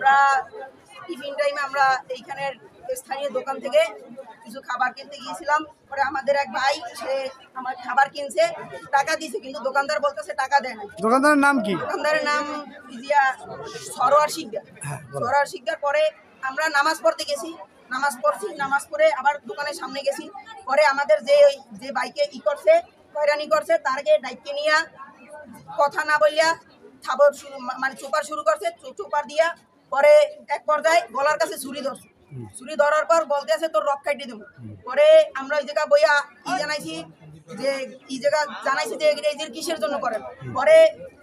আমরা টিফিন টাইমে আমরা এইখানের স্থানীয় দোকান থেকে কিছু খাবার কিনতে গিয়েছিলাম। পরে আমাদের এক ভাই সে আমার খাবার কিনছে, টাকা দিয়েছে, কিন্তু দোকানদার বলতেছে টাকা দেয় না। দোকানদারের নাম কি? দোকানদারের নাম সরোয়ার শিকদার। সরোয়ার শিকদার। পরে আমরা নামাজ পড়তে গেছি, নামাজ পড়ছি, নামাজ পড়ে আবার দোকানের সামনে গেছি। পরে আমাদের যে বাইকে করছে, হয়রানি করছে, তারকে ডাইকে নিয়ে কথা না বলিয়া থাবর মানে চোপার শুরু করছে। চোপার দিয়া পরে এক পর্যায়ে গলার কাছে ছুরি ধরছে। ছুরি ধরার পর বলতে আছে তোর রক কাটি দেবো। পরে আমরা ওই জায়গা বইয়া জানাইছি যে এই জায়গা জানাইছি যে এদের কিসের জন্য করেন। পরে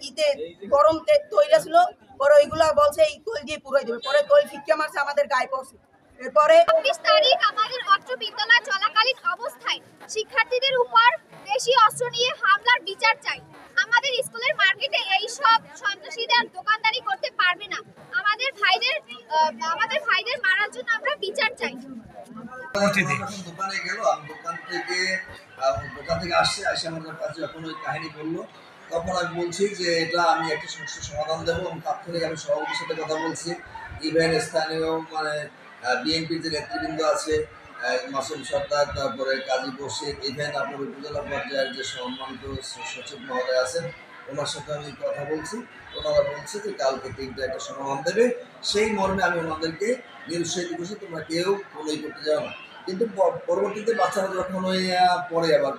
ইতে গরম তৈল ছিল, পরে ওইগুলা বলছে এই তৈল দিয়ে পুরাই দেবে। পরে তৈল ফিটকে মারছে, আমাদের গায়ে পড়ছে। এরপরে ২৬ তারিখ আমাদের অত্র বিদ্যালয় চলাকালীন অবস্থায় শিক্ষার্থীদের উপর দেশীয় অস্ত্র নিয়ে হামলার বিচার চাই। আমাদের স্কুলের মার্কেটে এই সব সন্ত্রাসীরা দোকানদারি করতে পারবে না। আমাদের ভাইদের মারার জন্য আমরা বিচার চাই। দোকানে গেল, আমি দোকান থেকে আসে আমার কাছে যখন ওই কাহিনী বললো, তখন আমি বলছি যে এটা আমি একটা সমস্যার সমাধান দেবো। এবং তাৎক্ষণিক আমি সভাপতির সাথে কথা বলছি, ইভেন স্থানীয় মানে বিএনপির যে নেতৃবৃন্দ আছে, মাসুম সর্দার, তারপরে কাজী বশির, ইভেন আপনার উপজেলা পর্যায়ের যে সম্মানিত সচিব মহোদয় আছেন, ওনার সাথে আমি কথা বলছি। ওনারা বলছে যে কালকে 3টা একটা সমাধান দেবে। সেই মর্মে আমি ওনাদেরকে নিরুৎসাহিত করছি, তোমরা কেউ কোনোই করতে যাও না। কিন্তু পরবর্তীতে বাচ্চারা যখন ওই পরে আবার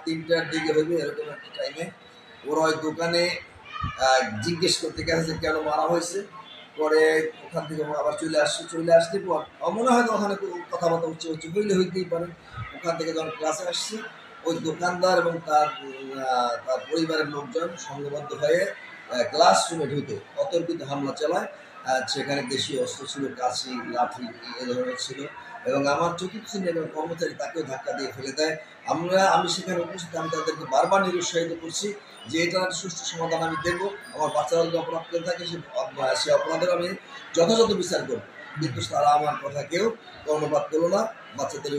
3টার দিকে হইবে এরকম একটা টাইমে ওরা ওই দোকানে জিজ্ঞেস করতে গেছে যে কেন মারা হয়েছে। পরে ওখান থেকে আবার চলে আসলে পর মনে হয় ওখানে কথাবার্তা হইতেই পারে। ওখান থেকে যখন ক্লাসে আসছি, ওই দোকানদার এবং তার পরিবারের লোকজন সংঘবদ্ধ হয়ে ক্লাসরুমে ঢুকে অতর্কিত হামলা চালায়। সেখানে দেশীয় অস্ত্র ছিল, কাঁচি, লাঠি এ ধরনের ছিল। এবং আমার চতুর্থ শ্রেণীর কর্মচারী তাকেও ধাক্কা দিয়ে ফেলে দেয়। আমি সেখানে উপস্থিত, আমি তাদেরকে বারবার নিরুৎসাহিত করছি যে এটার সুষ্ঠু সমাধান আমি দেবো। আমার বাচ্চারা যদি অপরাধ করে থাকে সে অপরাধের আমি যথাযথ বিচার করব। কিন্তু তারা আমার কথা কেউ কর্ণপাত করলো না। বাচ্চাদের